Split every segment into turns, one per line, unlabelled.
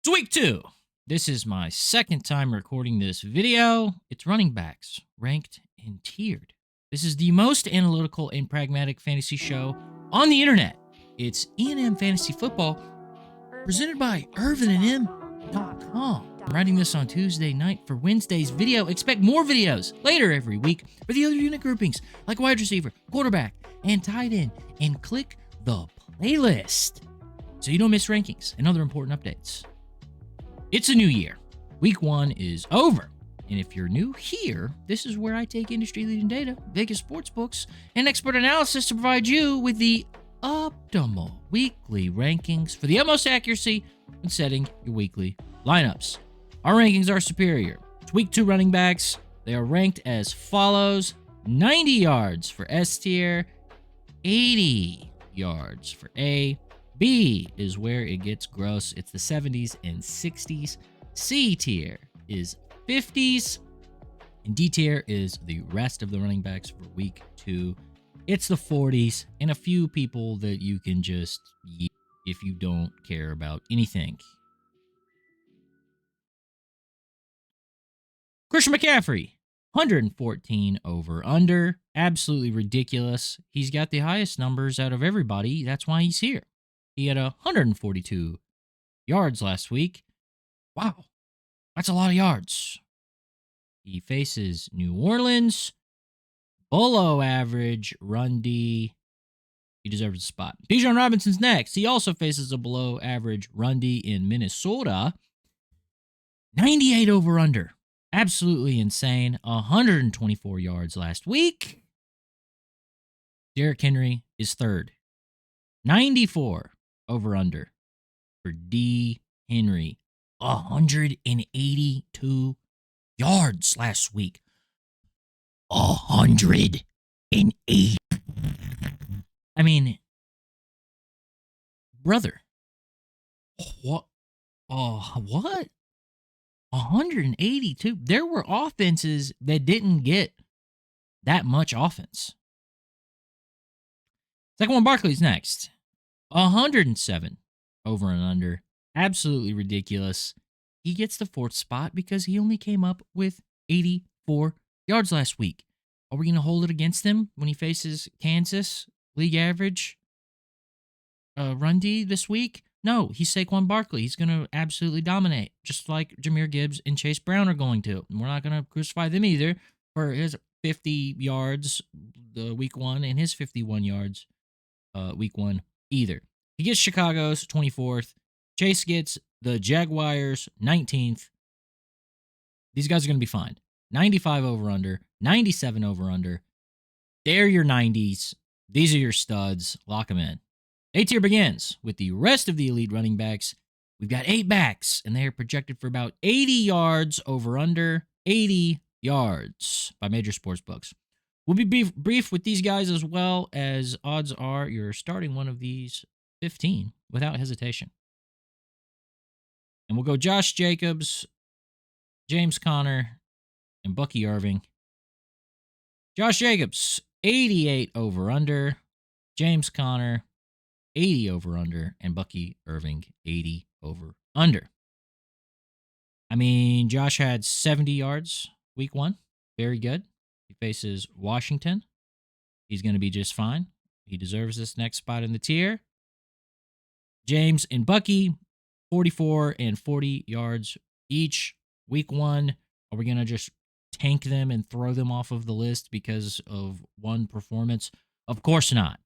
It's week 2. This is my second time recording this video. It's running backs, ranked and tiered. This is the most analytical and pragmatic fantasy show on the internet. It's E&M Fantasy Football, presented by IrvinandM.com. I'm writing this on Tuesday night for Wednesday's video. Expect more videos later every week for the other unit groupings, like wide receiver, quarterback, and tight end. And click the playlist so you don't miss rankings and other important updates. It's a new year. Week 1 is over. And if you're new here, this is where I take industry-leading data, Vegas sportsbooks, and expert analysis to provide you with the optimal weekly rankings for the utmost accuracy when setting your weekly lineups. Our rankings are superior. It's week 2 running backs. They are ranked as follows: 90 yards for S tier, 80 yards for A. B is where it gets gross. It's the 70s and 60s. C tier is 50s. And D tier is the rest of the running backs for week 2. It's the 40s and a few people that you can just yeet if you don't care about anything. Christian McCaffrey, 114 over under. Absolutely ridiculous. He's got the highest numbers out of everybody. That's why he's here. He had 142 yards last week. Wow, that's a lot of yards. He faces New Orleans. Below average run D. He deserves a spot. Bijan Robinson's next. He also faces a below average run D in Minnesota. 98 over under. Absolutely insane. 124 yards last week. Derrick Henry is third. 94 over under for D. Henry. 182 yards last week. 108. I mean, brother. What? What? 182. There were offenses that didn't get that much offense. Saquon Barkley's next. 107 over and under. Absolutely ridiculous. He gets the 4th spot because he only came up with 84 yards last week. Are we going to hold it against him when he faces Kansas, league average run D this week? No, he's Saquon Barkley. He's going to absolutely dominate, just like Jahmyr Gibbs and Chase Brown are going to. And we're not going to crucify them either for his 50 yards week 1 and his 51 yards week 1 either. He gets Chicago's 24th. Chase gets the Jaguars 19th. These guys are going to be fine. 95 over under, 97 over under. They're your 90s. These are your studs. Lock them in. A tier begins with the rest of the elite running backs. We've got 8 backs, and they are projected for about 80 yards over under, 80 yards by major sports books. We'll be brief with these guys as well, as odds are you're starting one of these 15 without hesitation. And we'll go Josh Jacobs, James Conner, and Bucky Irving. Josh Jacobs, 88 over under. James Conner, 80 over under. And Bucky Irving, 80 over under. I mean, Josh had 70 yards week 1. Very good. He faces Washington. He's going to be just fine. He deserves this next spot in the tier. James and Bucky, 44 and 40 yards each. Week 1, are we going to just tank them and throw them off of the list because of one performance? Of course not.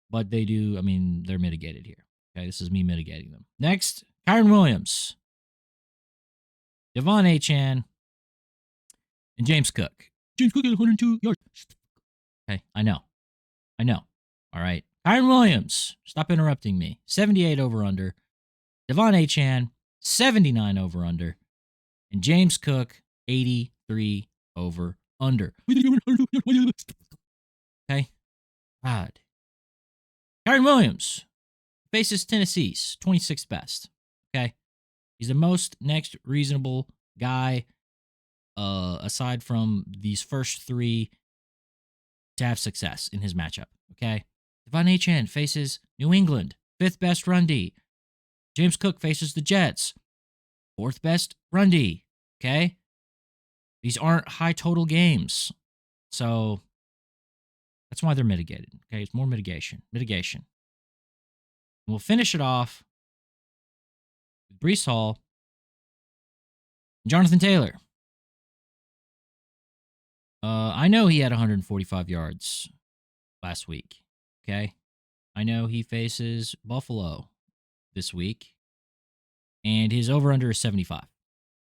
But they do, I mean, they're mitigated here. Okay, this is me mitigating them. Next, Kyren Williams, Devon Achane, and James Cook. James Cook at 102 yards. Okay, I know. All right. Kyren Williams, stop interrupting me. 78 over under. Devon Achane, 79 over under. And James Cook, 83 over under. Okay. God. Kyren Williams faces Tennessee's 26th best. Okay. He's the most next reasonable guy, aside from these first 3, to have success in his matchup. Okay. Devon Achane faces New England, 5th best run D. James Cook faces the Jets, 4th best run D. Okay? These aren't high total games. So that's why they're mitigated. Okay? It's more mitigation. Mitigation. And we'll finish it off with Brees Hall and Jonathan Taylor. I know he had 145 yards last week. Okay? I know he faces Buffalo this week, and his over-under is 75.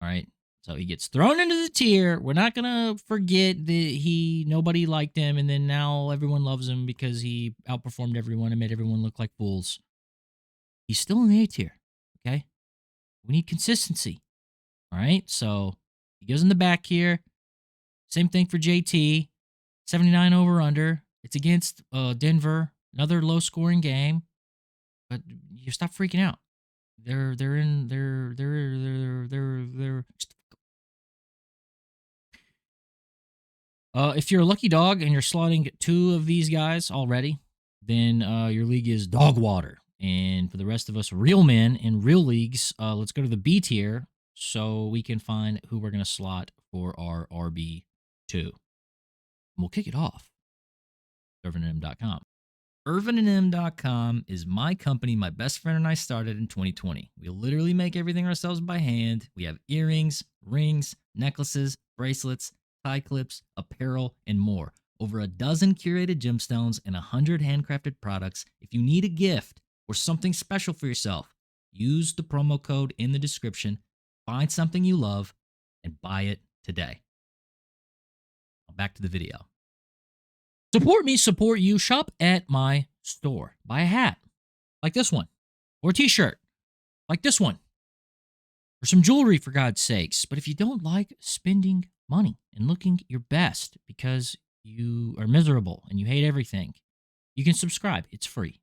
All right? So he gets thrown into the tier. We're not going to forget that nobody liked him, and then now everyone loves him because he outperformed everyone and made everyone look like fools. He's still in the A tier, okay? We need consistency, all right? So he goes in the back here. Same thing for JT, 79 over-under. It's against Denver, another low-scoring game, but you stop freaking out. They're if you're a lucky dog and you're slotting 2 of these guys already, then your league is dog water. And for the rest of us real men in real leagues, let's go to the B tier so we can find who we're going to slot for our RB2. And we'll kick it off. IrvinandM.com. IrvinandM.com is my company my best friend and I started in 2020. We literally make everything ourselves by hand. We have earrings, rings, necklaces, bracelets, tie clips, apparel, and more. Over a dozen curated gemstones and 100 handcrafted products. If you need a gift or something special for yourself, use the promo code in the description, find something you love, and buy it today. Now back to the video. Support me, support you. Shop at my store. Buy a hat like this one, or a t-shirt like this one, or some jewelry for God's sakes. But if you don't like spending money and looking your best because you are miserable and you hate everything, you can subscribe. It's free.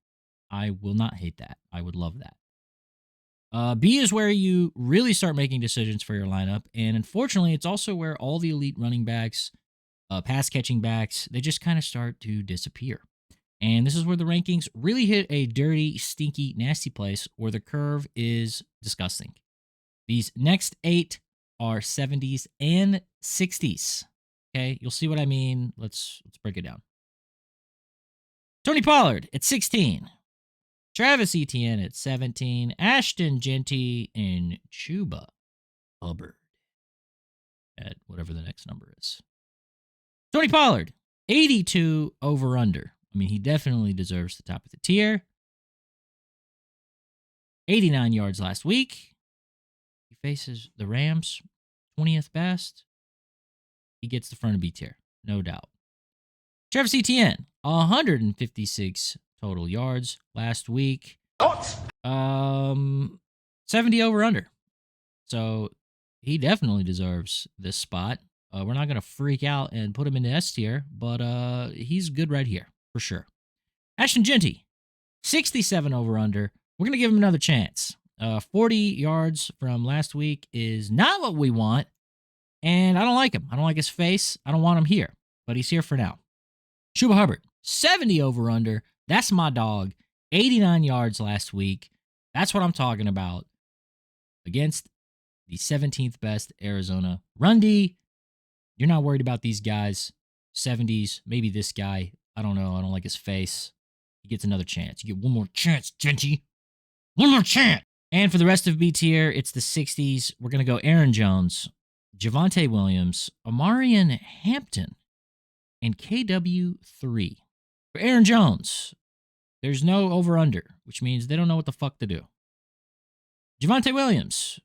I will not hate that. I would love that. B is where you really start making decisions for your lineup. And unfortunately, it's also where all the elite running backs, pass catching backs, they just kind of start to disappear. And this is where the rankings really hit a dirty, stinky, nasty place where the curve is disgusting. These next 8 are 70s and 60s. Okay, you'll see what I mean. Let's break it down. Tony Pollard at 16. Travis Etienne at 17. Ashton Jeanty and Chuba Hubbard at whatever the next number is. Tony Pollard, 82 over-under. I mean, he definitely deserves the top of the tier. 89 yards last week. He faces the Rams, 20th best. He gets the front of B tier, no doubt. Travis Etienne, 156 total yards last week. 70 over-under. So he definitely deserves this spot. We're not going to freak out and put him in the S tier, but he's good right here, for sure. Ashton Jeanty, 67 over-under. We're going to give him another chance. 40 yards from last week is not what we want, and I don't like him. I don't like his face. I don't want him here, but he's here for now. Chuba Hubbard, 70 over-under. That's my dog. 89 yards last week. That's what I'm talking about. Against the 17th best Arizona run D. You're not worried about these guys. 70s, maybe this guy. I don't know. I don't like his face. He gets another chance. You get one more chance, Jeanty. One more chance. And for the rest of B tier, it's the 60s. We're going to go Aaron Jones, Javonte Williams, Omarion Hampton, and KW3. For Aaron Jones, there's no over-under, which means they don't know what the fuck to do. Javonte Williams,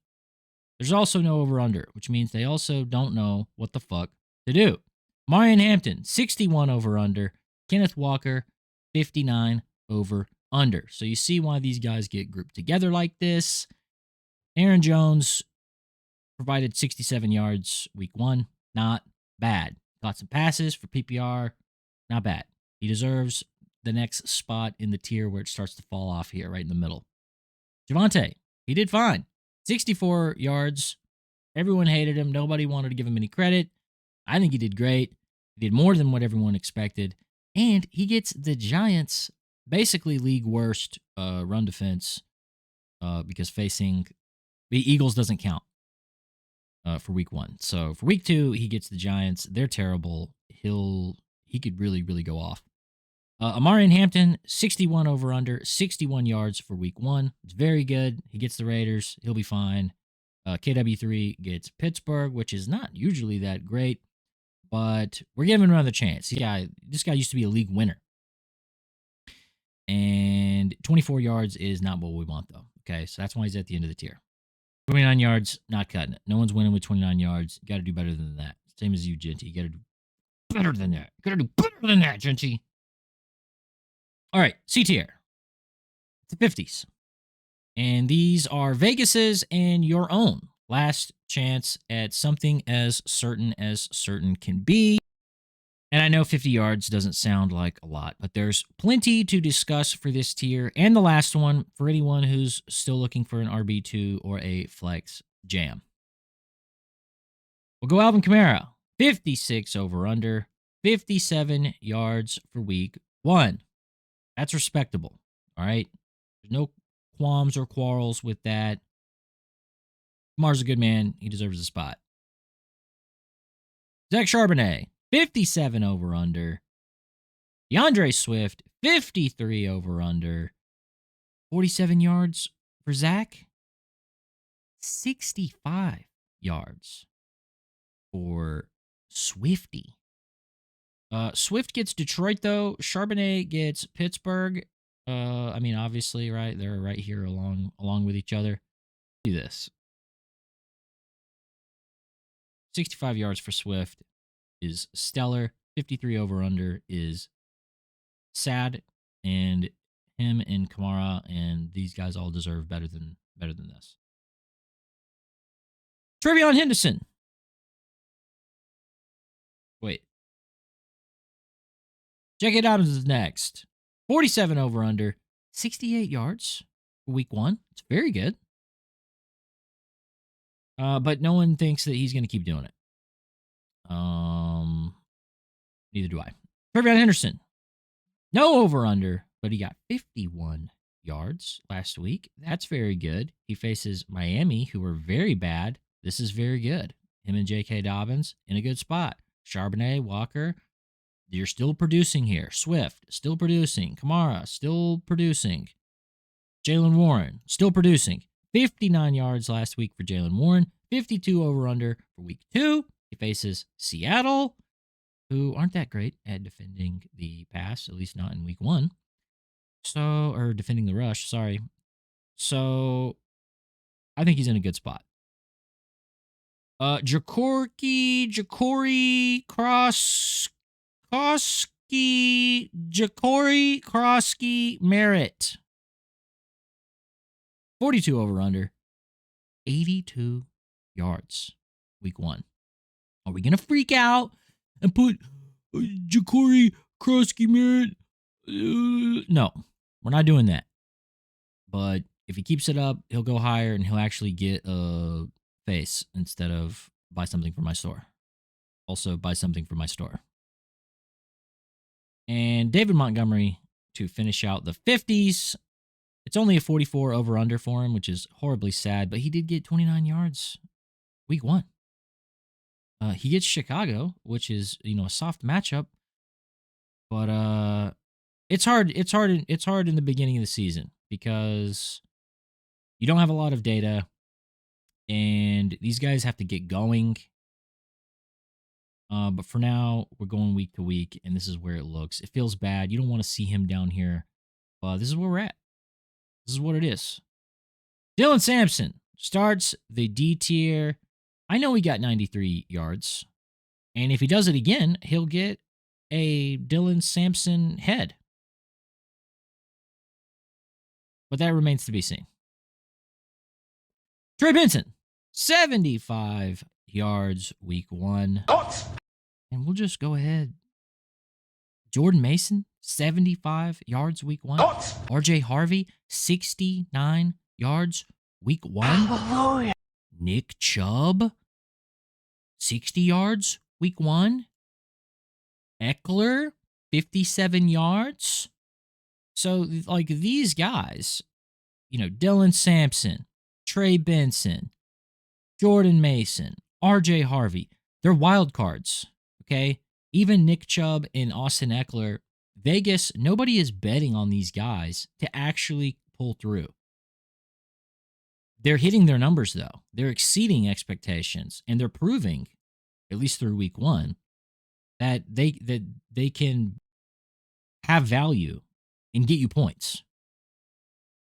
there's also no over-under, which means they also don't know what the fuck to do. Omarion Hampton, 61 over-under. Kenneth Walker, 59 over-under. So you see why these guys get grouped together like this. Aaron Jones provided 67 yards week 1. Not bad. Got some passes for PPR. Not bad. He deserves the next spot in the tier where it starts to fall off here, right in the middle. Javonte, he did fine. 64 yards. Everyone hated him. Nobody wanted to give him any credit. I think he did great. He did more than what everyone expected. And he gets the Giants' basically league worst run defense because facing The Eagles doesn't count for week 1. So for week 2, he gets the Giants. They're terrible. He could really, really go off. Amarian Hampton, 61 over under, 61 yards for week 1. It's very good. He gets the Raiders. He'll be fine. KW3 gets Pittsburgh, which is not usually that great, but we're giving him another chance. This guy used to be a league winner. And 24 yards is not what we want, though. Okay, so that's why he's at the end of the tier. 29 yards, not cutting it. No one's winning with 29 yards. You got to do better than that. Same as you, Genty. You got to do better than that. You got to do better than that, Genty. All right, C tier. The 50s. And these are Vegas's and your own last chance at something as certain can be. And I know 50 yards doesn't sound like a lot, but there's plenty to discuss for this tier and the last one for anyone who's still looking for an RB2 or a flex jam. We'll go Alvin Kamara, 56 over under, 57 yards for week 1. That's respectable, all right? There's no qualms or quarrels with that. Kamar's a good man. He deserves a spot. Zach Charbonnet, 57 over under. DeAndre Swift, 53 over under. 47 yards for Zach. 65 yards for Swifty. Swift gets Detroit, though. Charbonnet gets Pittsburgh. I mean, obviously, right? They're right here along with each other. Do this. 65 yards for Swift is stellar. 53 over under is sad, and him and Kamara and these guys all deserve better than this. TreVeyon Henderson. Wait. J.K. Dobbins is next. 47 over under, 68 yards for week 1. It's very good. But no one thinks that he's going to keep doing it. Neither do I. TreVeyon Henderson. No over under, but he got 51 yards last week. That's very good. He faces Miami, who are very bad. This is very good. Him and J.K. Dobbins in a good spot. Charbonnet, Walker, you're still producing here. Swift, still producing. Kamara, still producing. Jaylen Warren, still producing. 59 yards last week for Jaylen Warren. 52 over under for week 2. He faces Seattle, who aren't that great at defending the pass, at least not in week 1. Or defending the rush, sorry. So, I think he's in a good spot. Jacory Kroski Merritt. 42 over under. 82 yards. Week 1. Are we going to freak out and put Jacory Kroski Merritt? No, we're not doing that. But if he keeps it up, he'll go higher and he'll actually get a face instead of buy something from my store. Also, buy something from my store. And David Montgomery to finish out the 50s. It's only a 44 over under for him, which is horribly sad, but he did get 29 yards week 1. He gets Chicago, which is, a soft matchup, but it's hard in the beginning of the season because you don't have a lot of data and these guys have to get going. But for now, we're going week to week, and this is where it looks. It feels bad. You don't want to see him down here, but this is where we're at. This is what it is. Dylan Sampson starts the D tier. I know he got 93 yards, and if he does it again, he'll get a Dylan Sampson head. But that remains to be seen. Trey Benson, 75 yards week 1. And we'll just go ahead. Jordan Mason, 75 yards week 1. RJ Harvey, 69 yards week 1. Hallelujah. Nick Chubb, 60 yards week 1. Eckler, 57 yards. So, these guys, Dylan Sampson, Trey Benson, Jordan Mason, RJ Harvey. They're wild cards, okay? Even Nick Chubb and Austin Eckler, Vegas, nobody is betting on these guys to actually pull through. They're hitting their numbers, though. They're exceeding expectations, and they're proving, at least through week 1, that they can have value and get you points.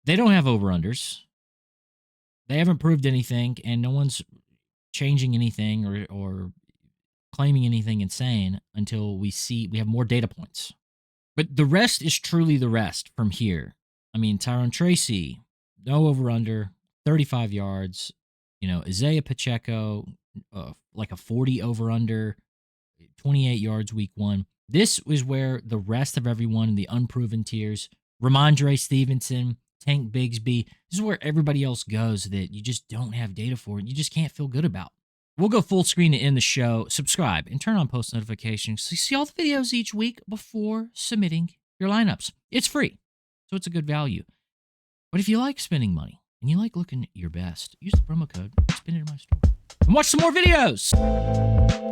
They don't have over-unders. They haven't proved anything, and no one's changing anything or claiming anything insane until we have more data points. But the rest is truly the rest from here. I mean, Tyrone Tracy, no over-under, 35 yards. Isaiah Pacheco, like a 40 over-under, 28 yards week 1. This is where the rest of everyone in the unproven tiers, Ramondre Stevenson, Tank Bigsby, this is where everybody else goes that you just don't have data for and you just can't feel good about. We'll go full screen to end the show. Subscribe and turn on post notifications so you see all the videos each week before submitting your lineups. It's free, so it's a good value. But if you like spending money and you like looking your best, use the promo code, spin it in my store, and watch some more videos.